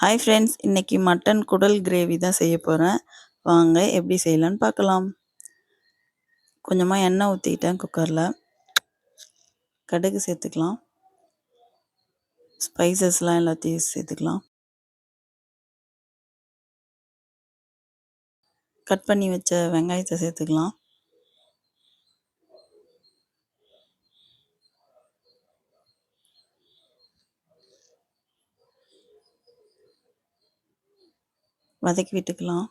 Hi friends, இன்னைக்கு mutton குடல் gravy தான் செய்ய போகிறேன். வாங்க எப்படி செய்யலான்னு பார்க்கலாம். கொஞ்சமாக எண்ணெய் ஊற்றிக்கிட்டேன் குக்கரில். கடுகு சேர்த்துக்கலாம். ஸ்பைசஸ்லாம் எல்லாத்தையும் சேர்த்துக்கலாம். கட் பண்ணி வச்ச வெங்காயத்தை சேர்த்துக்கலாம். வதக்கி விட்டுக்கலாம்.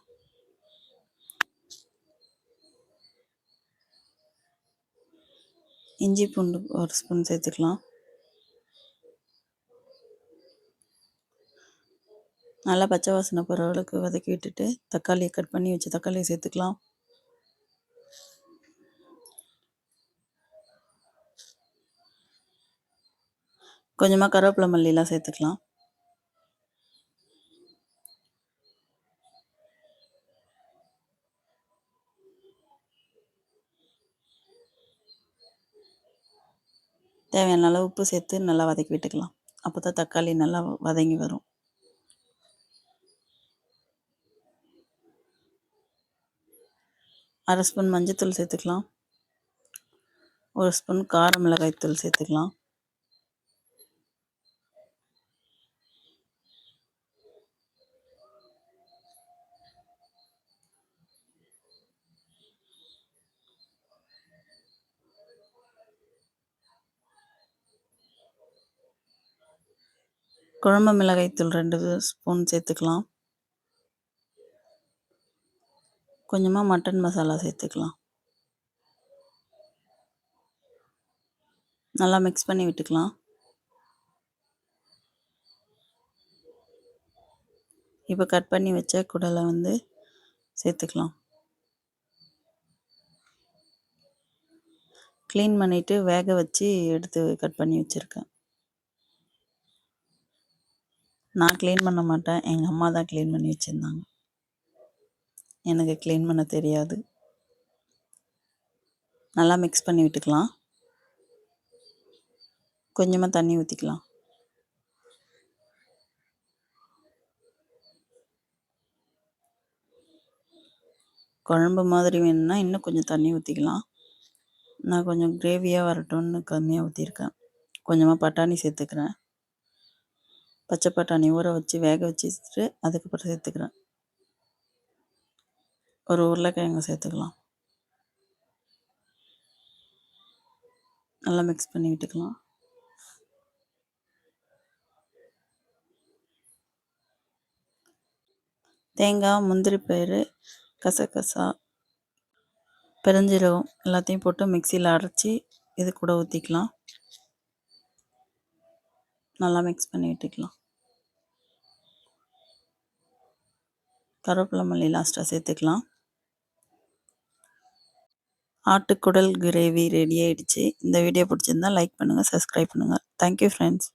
இஞ்சி பூண்டு ஒரு ஸ்பூன் சேர்த்துக்கலாம். நல்லா பச்சை வாசனை போகிற அளவுக்கு வதக்கி விட்டுட்டு தக்காளியை கட் பண்ணி வச்சு தக்காளியை சேர்த்துக்கலாம். கொஞ்சமாக கருவேப்பிலை மல்லிலாம் சேர்த்துக்கலாம். தேவையான அளவு உப்பு சேர்த்து நல்லா வதக்கி விட்டுக்கலாம். அப்போ தான் தக்காளி நல்லா வதங்கி வரும். அரை ஸ்பூன் மஞ்சள்தூள் சேர்த்துக்கலாம். ஒரு ஸ்பூன் கார மிளகாய்த்தூள் சேர்த்துக்கலாம். குழம்பு மிளகாய்த்தூள் 2 ஸ்பூன் சேர்த்துக்கலாம். கொஞ்சமாக மட்டன் மசாலா சேர்த்துக்கலாம். நல்லா மிக்ஸ் பண்ணி விட்டுக்கலாம். இப்போ கட் பண்ணி வச்ச குடலை சேர்த்துக்கலாம். க்ளீன் பண்ணிவிட்டு வேக வச்சு எடுத்து கட் பண்ணி வச்சுருக்கேன். நான் க்ளீன் பண்ண மாட்டேன், எங்கள் அம்மா தான் க்ளீன் பண்ணி வச்சுருந்தாங்க. எனக்கு க்ளீன் பண்ண தெரியாது. நல்லா மிக்ஸ் பண்ணி விட்டுக்கலாம். கொஞ்சமாக தண்ணி ஊற்றிக்கலாம். குழம்பு மாதிரி வேணும்னா இன்னும் கொஞ்சம் தண்ணி ஊற்றிக்கலாம். நான் கொஞ்சம் கிரேவியாக வரட்டும்னு கம்மியாக ஊற்றிருக்கேன். கொஞ்சமாக பட்டாணி சேர்த்துக்கிறேன். பச்சை பட்டாணி ஊற வச்சு வேக வச்சுட்டு அதுக்கப்புறம் சேர்த்துக்கிறேன். ஒரு உருளைக்கிழங்கு சேர்த்துக்கலாம். நல்லா மிக்ஸ் பண்ணி விட்டுக்கலாம். தேங்காய், முந்திரி பயிறு, கசகசா, பெருஞ்சீரகம் எல்லாத்தையும் போட்டு மிக்சியில் அரைச்சி இது கூட ஊற்றிக்கலாம். நல்லா மிக்ஸ் பண்ணி விட்டுக்கலாம். கருவேப்பிலை மல்லி லாஸ்ட்டாக சேர்த்துக்கலாம். ஆட்டுக்குடல் கிரேவி ரெடி ஆகிடுச்சு. இந்த வீடியோ பிடிச்சிருந்தா லைக் பண்ணுங்கள், சப்ஸ்கிரைப் பண்ணுங்கள். Thank you friends.